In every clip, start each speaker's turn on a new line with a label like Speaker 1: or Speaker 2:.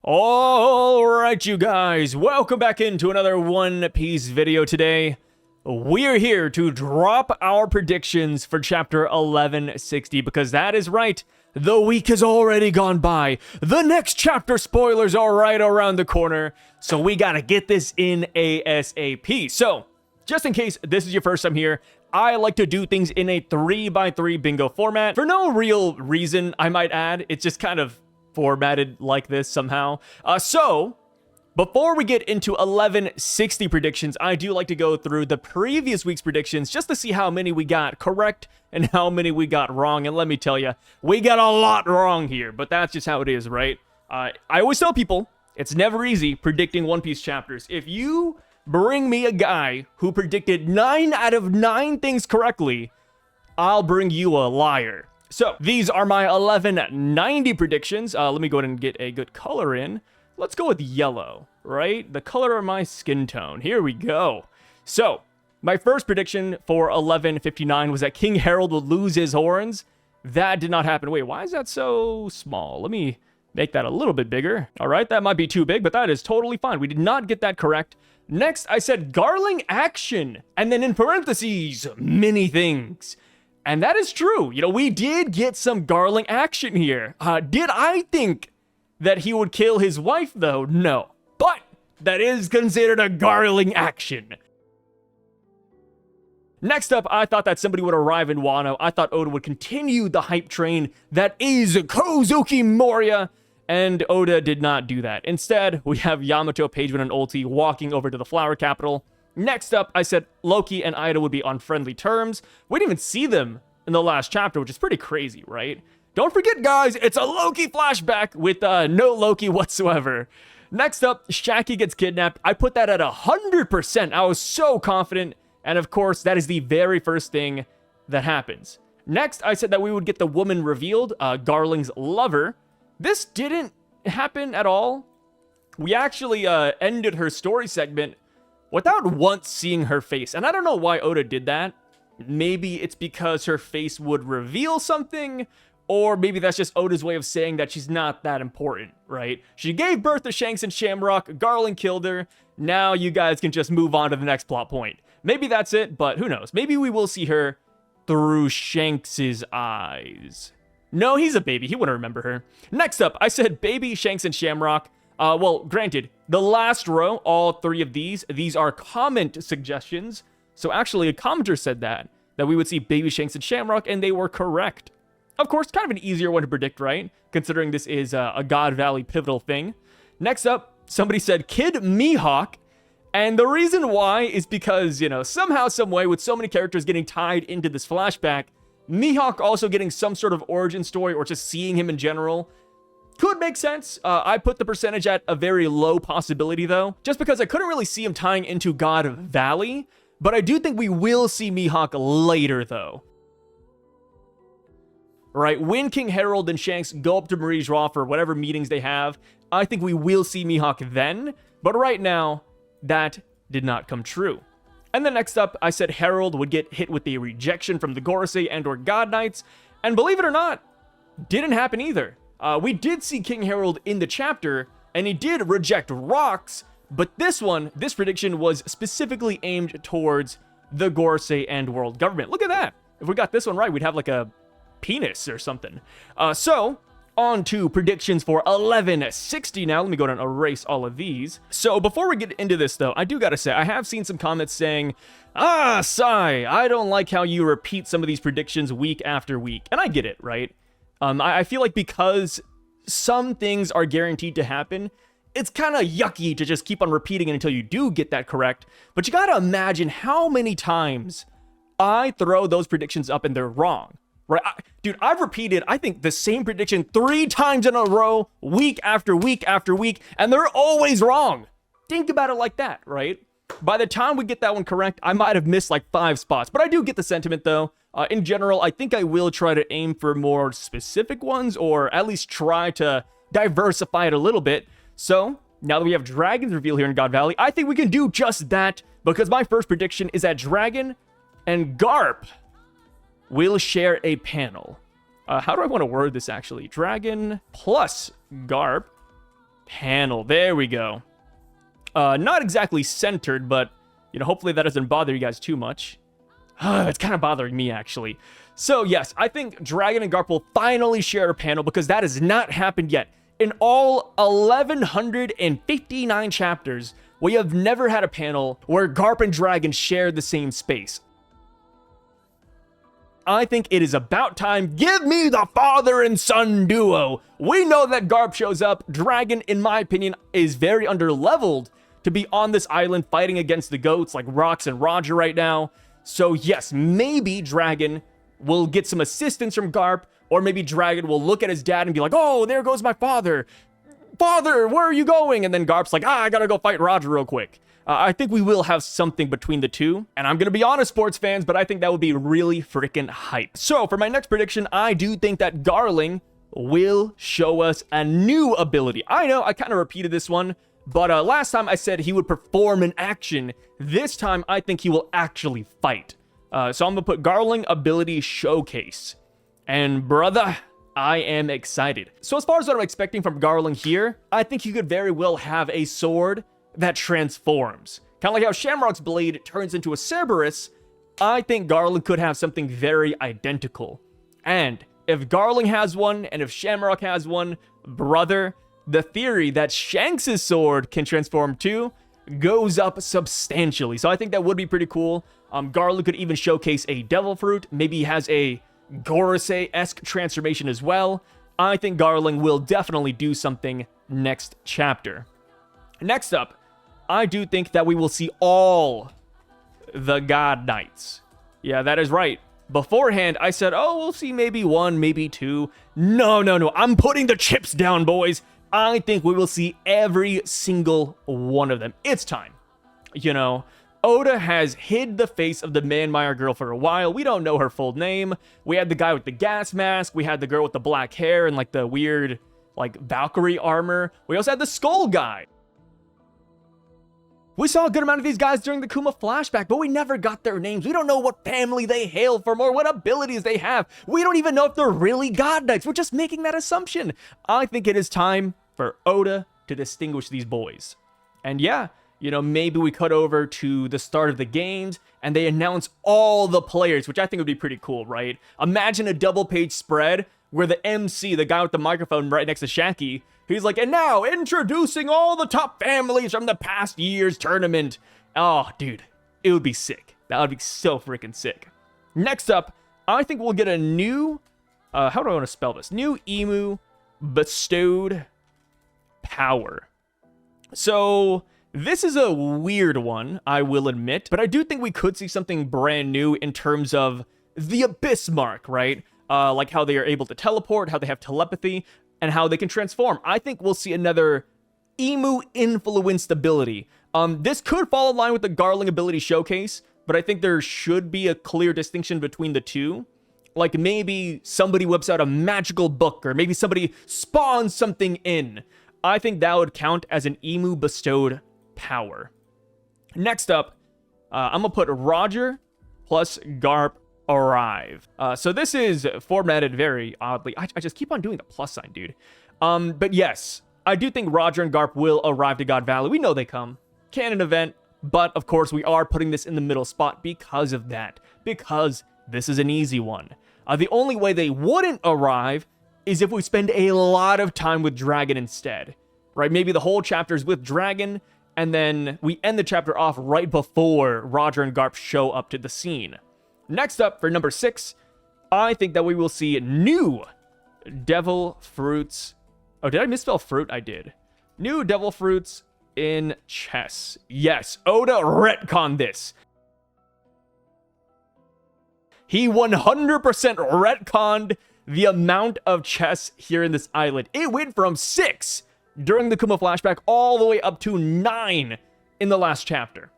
Speaker 1: Alright, you guys, welcome back into another One Piece video today. We're here to drop our predictions for chapter 1160 because that is right, the week has already gone by. The next chapter spoilers are right around the corner, so we gotta get this in ASAP. So, just in case this is your first time here, I like to do things in a 3x3 bingo format. For no real reason, I might add, it's just kind of formatted like this somehow. So, before we get into 1160 predictions, I do like to go through the previous week's predictions just to see how many we got correct and how many we got wrong. And let me tell you, we got a lot wrong here, but that's just how it is, right? I always tell people, it's never easy predicting One Piece chapters. If you bring me a guy who predicted 9 out of 9 things correctly, I'll bring you a liar. So, these are my 1190 predictions. Let me go ahead and get a good color in. Let's go with yellow, right? The color of my skin tone. Here we go. So, my first prediction for 1159 was that King Harold would lose his horns. That did not happen. Wait, why is that so small? Let me make that a little bit bigger. All right, that might be too big, but that is totally fine. We did not get that correct. Next, I said Garling action, and then in parentheses, many things. And that is true. You know, we did get some Garling action here. Did I think that he would kill his wife, though? No. But that is considered a Garling action. Next up, I thought that somebody would arrive in Wano. I thought Oda would continue the hype train that is Kozuki Moria. And Oda did not do that. Instead, we have Yamato, Pageman, and Ulti walking over to the Flower Capital. Next up, I said Loki and Ida would be on friendly terms. We didn't even see them in the last chapter, which is pretty crazy, right? Don't forget, guys, it's a Loki flashback with no Loki whatsoever. Next up, Shaki gets kidnapped. I put that at 100%. I was so confident. And of course, that is the very first thing that happens. Next, I said that we would get the woman revealed, Garling's lover. This didn't happen at all. We actually ended her story segment without once seeing her face. And I don't know why Oda did that. Maybe it's because her face would reveal something, or maybe that's just Oda's way of saying that she's not that important, right? She gave birth to Shanks and Shamrock, Garling killed her, now you guys can just move on to the next plot point. Maybe that's it, but who knows? Maybe we will see her through Shanks's eyes. No, he's a baby, he wouldn't remember her. Next up, I said baby, Shanks, and Shamrock. Well, granted, the last row, all 3 of these are comment suggestions. So actually, a commenter said that we would see Baby Shanks and Shamrock, and they were correct. Of course, kind of an easier one to predict, right? Considering this is a God Valley pivotal thing. Next up, somebody said Kid Mihawk, and the reason why is because, you know, somehow, some way, with so many characters getting tied into this flashback, Mihawk also getting some sort of origin story, or just seeing him in general, could make sense. I put the percentage at a very low possibility, though, just because I couldn't really see him tying into God Valley, but I do think we will see Mihawk later, though. Right, when King Harold and Shanks go up to Marie Joie for whatever meetings they have, I think we will see Mihawk then, but right now, that did not come true. And then next up, I said Harold would get hit with a rejection from the Gorosei and or God Knights, and believe it or not, didn't happen either. We did see King Harold in the chapter, and he did reject rocks, but this prediction was specifically aimed towards the Gorosei and world government. Look at that. If we got this one right, we'd have like a penis or something. So, on to predictions for 1160 now. Let me go down and erase all of these. So, before we get into this, though, I do gotta say, I have seen some comments saying, Sai, I don't like how you repeat some of these predictions week after week. And I get it, right? I feel like because some things are guaranteed to happen, it's kind of yucky to just keep on repeating it until you do get that correct. But you gotta imagine how many times I throw those predictions up and they're wrong. Right? Dude, I've repeated, I think, the same prediction 3 times in a row, week after week after week, and they're always wrong. Think about it like that, right? By the time we get that one correct, I might have missed like 5 spots. But I do get the sentiment, though. In general, I think I will try to aim for more specific ones, or at least try to diversify it a little bit. So, now that we have Dragon's reveal here in God Valley, I think we can do just that, because my first prediction is that Dragon and Garp will share a panel. How do I want to word this, actually? Dragon plus Garp panel. There we go. Not exactly centered, but, you know, hopefully that doesn't bother you guys too much. It's kind of bothering me, actually. So, yes, I think Dragon and Garp will finally share a panel because that has not happened yet. In all 1,159 chapters, we have never had a panel where Garp and Dragon share the same space. I think it is about time. Give me the father and son duo. We know that Garp shows up. Dragon, in my opinion, is very underleveled to be on this island fighting against the goats like Rox and Roger right now. So yes, maybe Dragon will get some assistance from Garp, or maybe Dragon will look at his dad and be like, oh, there goes my father. Father, where are you going? And then Garp's like, I gotta go fight Roger real quick. I think we will have something between the two. And I'm gonna be honest, sports fans, but I think that would be really freaking hype. So for my next prediction, I do think that Garling will show us a new ability. I know I kind of repeated this one, but last time I said he would perform an action. This time I think he will actually fight. So I'm gonna put Garling ability showcase. And brother, I am excited. So as far as what I'm expecting from Garling here, I think he could very well have a sword that transforms. Kind of like how Shamrock's blade turns into a Cerberus, I think Garling could have something very identical. And if Garling has one, and if Shamrock has one, brother, the theory that Shanks' sword can transform too goes up substantially. So I think that would be pretty cool. Garling could even showcase a Devil Fruit. Maybe he has a Gorosei-esque transformation as well. I think Garling will definitely do something next chapter. Next up, I do think that we will see all the God Knights. Yeah, that is right. Beforehand, I said, oh, we'll see maybe one, maybe two. No. I'm putting the chips down, boys. I think we will see every single one of them. It's time. You know, Oda has hid the face of the Manmeyer girl for a while. We don't know her full name. We had the guy with the gas mask. We had the girl with the black hair and like the weird, like Valkyrie armor. We also had the skull guy. We saw a good amount of these guys during the Kuma flashback, but we never got their names. We don't know what family they hail from or what abilities they have. We don't even know if they're really God Knights. We're just making that assumption. I think it is time for Oda to distinguish these boys. And yeah, you know, maybe we cut over to the start of the games and they announce all the players, which I think would be pretty cool, right? Imagine a double page spread where the MC, the guy with the microphone right next to Shaki, he's like, and now introducing all the top families from the past year's tournament. Oh, dude, it would be sick. That would be so freaking sick. Next up, I think we'll get a new, how do I want to spell this? New Emu bestowed power. So this is a weird one, I will admit, but I do think we could see something brand new in terms of the Abyss Mark, right? Like how they are able to teleport, how they have telepathy, and how they can transform. I think we'll see another Emu-influenced ability. This could fall in line with the Garling ability showcase, but I think there should be a clear distinction between the two. Like maybe somebody whips out a magical book, or maybe somebody spawns something in. I think that would count as an Emu-bestowed power. Next up, I'm gonna put Roger plus Garp arrive. So this is formatted very oddly. I just keep on doing the plus sign, dude. But yes, I do think Roger and Garp will arrive to God Valley. We know they come. Canon event. But of course, we are putting this in the middle spot because of that. Because this is an easy one. The only way they wouldn't arrive is if we spend a lot of time with Dragon instead. Right? Maybe the whole chapter is with Dragon, and then we end the chapter off right before Roger and Garp show up to the scene. Next up, for number 6, I think that we will see new Devil Fruits. Oh, did I misspell fruit? I did. New Devil Fruits in chess. Yes, Oda retconned this. He 100% retconned the amount of chess here in this island. It went from 6 during the Kuma flashback all the way up to 9 in the last chapter.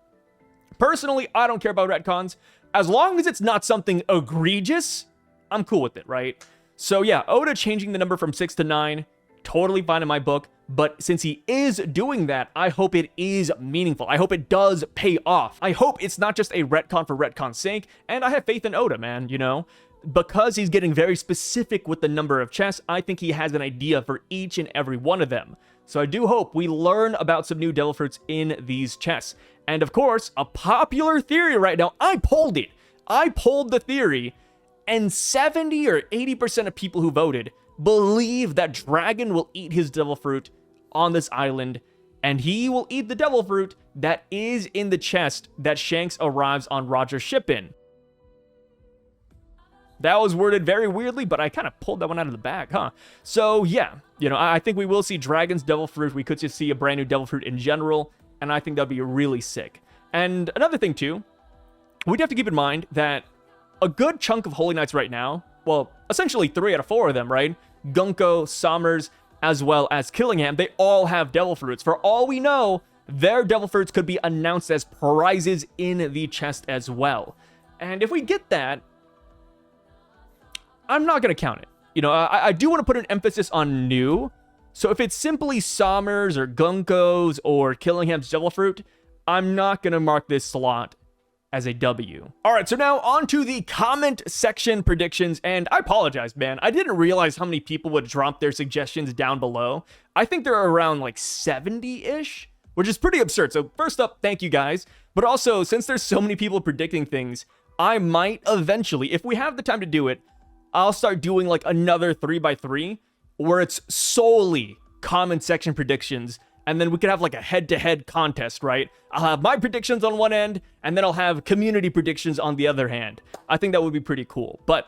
Speaker 1: Personally, I don't care about retcons. As long as it's not something egregious, I'm cool with it, right? So yeah, Oda changing the number from 6 to 9, totally fine in my book. But since he is doing that, I hope it is meaningful. I hope it does pay off. I hope it's not just a retcon for retcon's sake. And I have faith in Oda, man, you know? Because he's getting very specific with the number of chess, I think he has an idea for each and every one of them. So I do hope we learn about some new devil fruits in these chests. And of course, a popular theory right now, I polled it. I polled the theory, and 70 or 80% of people who voted believe that Dragon will eat his devil fruit on this island, and he will eat the devil fruit that is in the chest that Shanks arrives on Roger's ship in. That was worded very weirdly, but I kind of pulled that one out of the bag, huh? So yeah, I think we will see Dragon's devil fruit. We could just see a brand new devil fruit in general, and I think that'd be really sick. And another thing too, we'd have to keep in mind that a good chunk of Holy Knights right now, well, essentially 3 out of 4 of them, right? Gunko, Somers, as well as Killingham, they all have devil fruits. For all we know, their devil fruits could be announced as prizes in the chest as well. And if we get that, I'm not going to count it. I do want to put an emphasis on new. So if it's simply Somers or Gunko's or Killingham's devil fruit, I'm not going to mark this slot as a W. All right, so now on to the comment section predictions. And I apologize, man. I didn't realize how many people would drop their suggestions down below. I think they're around like 70-ish, which is pretty absurd. So first up, thank you guys. But also, since there's so many people predicting things, I might eventually, if we have the time to do it, I'll start doing like another 3x3 where it's solely comment section predictions. And then we could have like a head-to-head contest, right? I'll have my predictions on one end, and then I'll have community predictions on the other hand. I think that would be pretty cool. But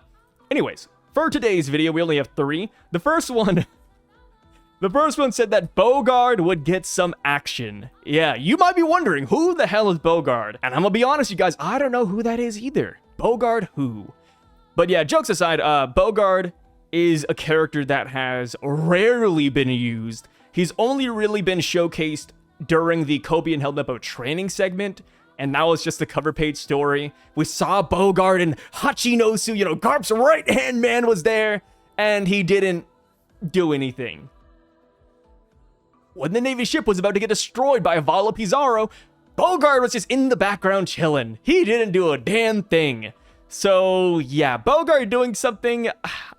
Speaker 1: anyways, for today's video, we only have 3. The first one said that Bogard would get some action. Yeah, you might be wondering, who the hell is Bogard? And I'm gonna be honest, you guys, I don't know who that is either. Bogard who? But yeah, jokes aside, Bogard is a character that has rarely been used. He's only really been showcased during the Kobe and Helmeppo training segment, and that was just the cover page story. We saw Bogard and Hachinosu, Garp's right-hand man was there, and he didn't do anything. When the Navy ship was about to get destroyed by Vala Pizarro, Bogard was just in the background chilling. He didn't do a damn thing. So, yeah, Bogard doing something,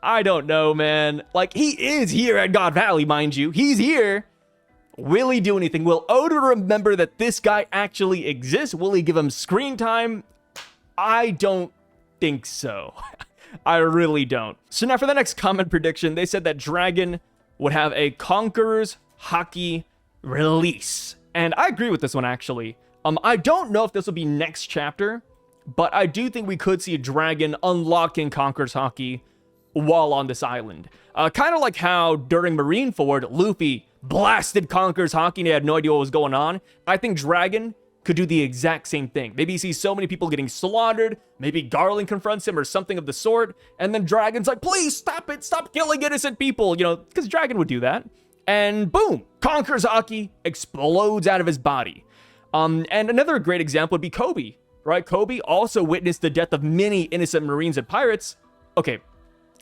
Speaker 1: I don't know, man. Like, he is here at God Valley, mind you. He's here. Will he do anything? Will Oda remember that this guy actually exists? Will he give him screen time? I don't think so. I really don't. So now for the next comment prediction, they said that Dragon would have a Conqueror's Haki release. And I agree with this one, actually. I don't know if this will be next chapter, but I do think we could see Dragon unlocking Conqueror's Haki while on this island. Kind of like how during Marineford, Luffy blasted Conqueror's Haki and he had no idea what was going on. I think Dragon could do the exact same thing. Maybe he sees so many people getting slaughtered, maybe Garling confronts him or something of the sort, and then Dragon's like, please stop it, stop killing innocent people, because Dragon would do that. And boom, Conqueror's Haki explodes out of his body. And another great example would be Kobe. Right, Kobe also witnessed the death of many innocent Marines and pirates. Okay,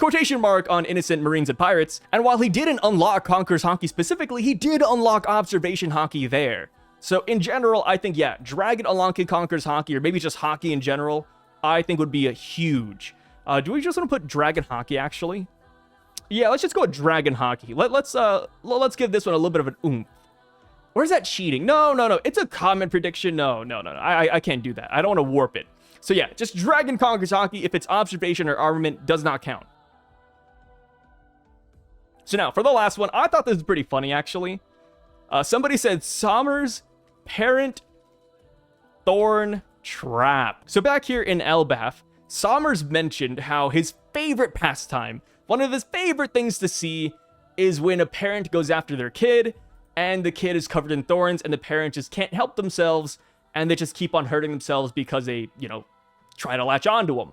Speaker 1: quotation mark on innocent Marines and pirates. And while he didn't unlock Conqueror's Haki specifically, he did unlock Observation Haki there. So in general, I think, yeah, Dragon unlocking Conqueror's Haki, or maybe just Haki in general, I think would be a huge. Do we just want to put Dragon Haki, actually? Yeah, let's just go with Dragon Haki. Let's give this one a little bit of an oomph. Or is that cheating? No. It's a comment prediction. No. I can't do that. I don't want to warp it. So yeah, just Dragon Conquers Haki. If it's observation or armament, does not count. So now, for the last one, I thought this was pretty funny, actually. Somebody said, Somers' parent thorn trap. So back here in Elbaf, Somers mentioned how his favorite pastime, one of his favorite things to see, is when a parent goes after their kid, and the kid is covered in thorns, and the parent just can't help themselves, and they just keep on hurting themselves because they, try to latch onto them.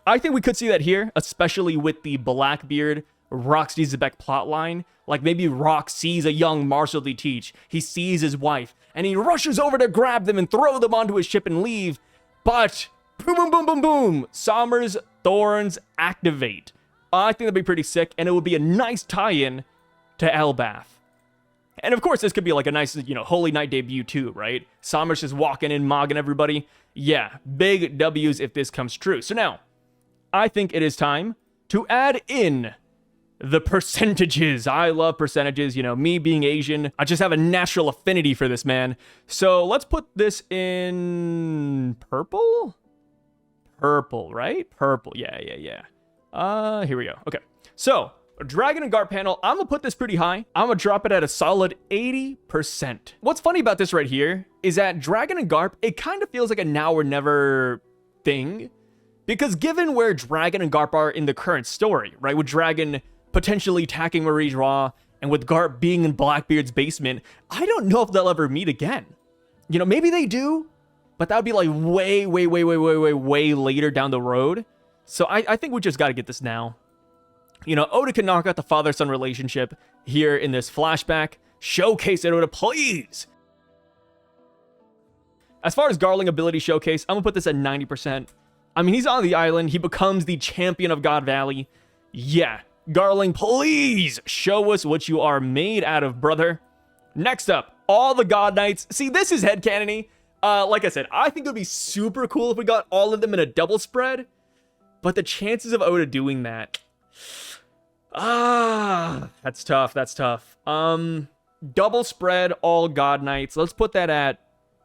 Speaker 1: I think we could see that here, especially with the Blackbeard, Roxy Zebek plotline. Like, maybe Rock sees a young Marshal de Teach, he sees his wife, and he rushes over to grab them and throw them onto his ship and leave, but boom, Somers' thorns activate. I think that'd be pretty sick, and it would be a nice tie-in to Elbaf. And of course, this could be like a nice, Holy Knight debut too, right? Somers just walking in, mogging everybody. Yeah, big W's if this comes true. So now, I think it is time to add in the percentages. I love percentages. You know, me being Asian, I just have a natural affinity for this, man. So let's put this in purple? Purple, right? Purple. Yeah. Here we go. Okay. So, Dragon and Garp panel, I'm gonna put this pretty high. I'm gonna drop it at a solid 80%. What's funny about this right here is that Dragon and Garp, it kind of feels like a now or never thing. Because given where Dragon and Garp are in the current story, right? With Dragon potentially attacking Marie's Raw, and with Garp being in Blackbeard's basement, I don't know if they'll ever meet again. You know, maybe they do, but that would be like way later down the road. So I think we just got to get this now. You know, Oda can knock out the father-son relationship here in this flashback. Showcase it, Oda, please! As far as Garling ability showcase, I'm going to put this at 90%. I mean, he's on the island. He becomes the champion of God Valley. Yeah, Garling, please show us what you are made out of, brother. Next up, all the God Knights. See, this is headcanon-y. Like I said, I think it would be super cool if we got all of them in a double spread. But the chances of Oda doing that... that's tough. Double spread, all God Knights. Let's put that at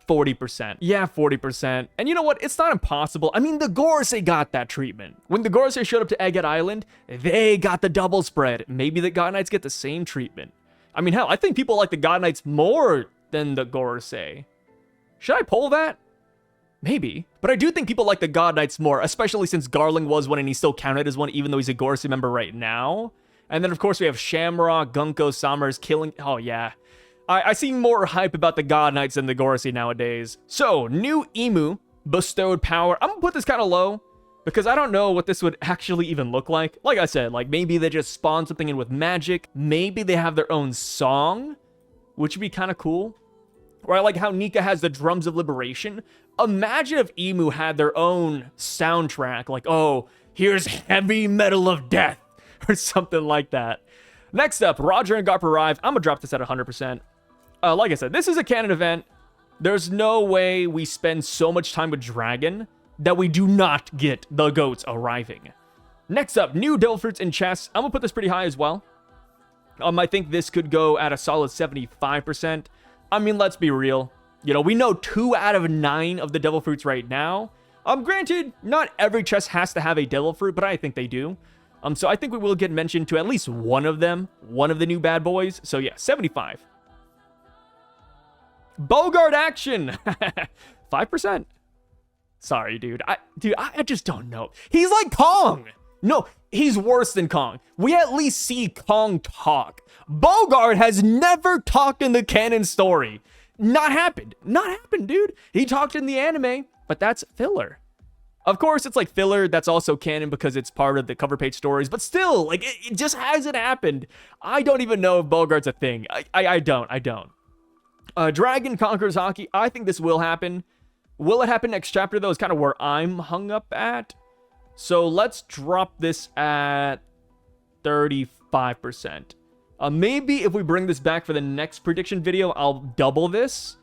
Speaker 1: 40%. Yeah, 40%. And you know what? It's not impossible. I mean, the Gorosei got that treatment. When the Gorosei showed up to Egghead Island, they got the double spread. Maybe the God Knights get the same treatment. I mean, hell, I think people like the God Knights more than the Gorosei. Should I poll that? Maybe. But I do think people like the God Knights more, especially since Garling was one and he's still counted as one, even though he's a Gorosei member right now. And then, of course, we have Shamrock, Gunko, Summers, killing... Oh, yeah. I see more hype about the God Knights than the Gorosei nowadays. So, new Emu, bestowed power. I'm gonna put this kind of low, because I don't know what this would actually even look like. Like I said, like, maybe they just spawn something in with magic. Maybe they have their own song, which would be kind of cool. Or I like how Nika has the Drums of Liberation. Imagine if Emu had their own soundtrack, like, oh, here's Heavy Metal of Death, or something like that. Next up, Roger and Garp arrive. I'm gonna drop this at 100%. Like I said, this is a canon event. There's no way we spend so much time with Dragon that we do not get the goats arriving. Next up, new devil fruits and chests. I'm gonna put this pretty high as well. I think this could go at a solid 75%. I mean, let's be real. You know, we know 2 out of 9 of the devil fruits right now. Granted, not every chest has to have a devil fruit, but I think they do. So I think we will get mentioned to at least one of them, one of the new bad boys. So yeah, 75. Bogard action! 5%. Sorry, dude. I just don't know. He's like Kong! No, he's worse than Kong. We at least see Kong talk. Bogard has never talked in the canon story. Not happened. Not happened, dude. He talked in the anime, but that's filler. Of course, it's like filler that's also canon because it's part of the cover page stories, but still, like, it just hasn't happened. I don't even know if Bogard's a thing. I don't. Dragon conquers haki. I think this will happen. Will it happen next chapter, though, is kind of where I'm hung up at. So let's drop this at 35%. Maybe if we bring this back for the next prediction video, I'll double this.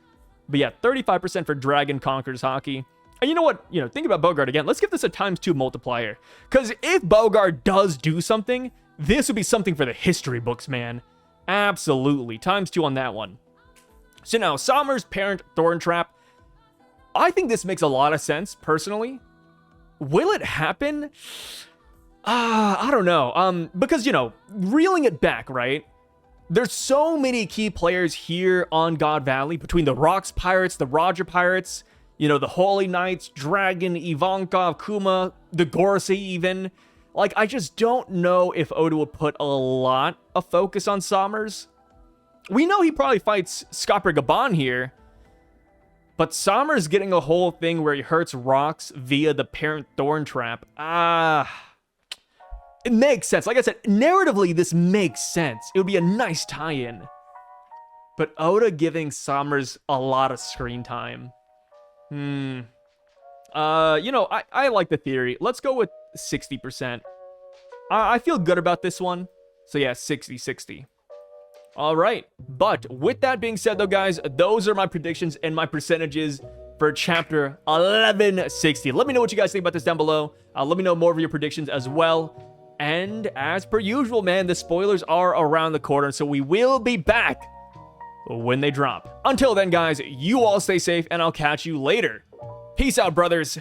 Speaker 1: But yeah, 35% for Dragon conquers haki. And you know what? You know, think about Bogard again. Let's give this a ×2 multiplier. Because if Bogard does do something, this would be something for the history books, man. Absolutely. ×2 on that one. So now, Smer's parent thorn trap. I think this makes a lot of sense, personally. Will it happen? I don't know. Because, you know, reeling it back, right? There's so many key players here on God Valley, between the Rocks Pirates, the Roger Pirates, you know, the Holy Knights, Dragon, Ivankov, Kuma, the Gorosei even. Like, I just don't know if Oda would put a lot of focus on Smer's. We know he probably fights Skopper Gaban here, but Smer's getting a whole thing where he hurts Rocks via the parent thorn trap. It makes sense. Like I said, narratively, this makes sense. It would be a nice tie-in. But Oda giving Smer's a lot of screen time. You know, I like the theory. Let's go with 60%. I feel good about this one. So yeah, 60-60. All right. But with that being said, though, guys, those are my predictions and my percentages for chapter 1160. Let me know what you guys think about this down below. Let me know more of your predictions as well. And as per usual, man, the spoilers are around the corner, so we will be back when they drop. Until then, guys, you all stay safe, and I'll catch you later. Peace out, brothers.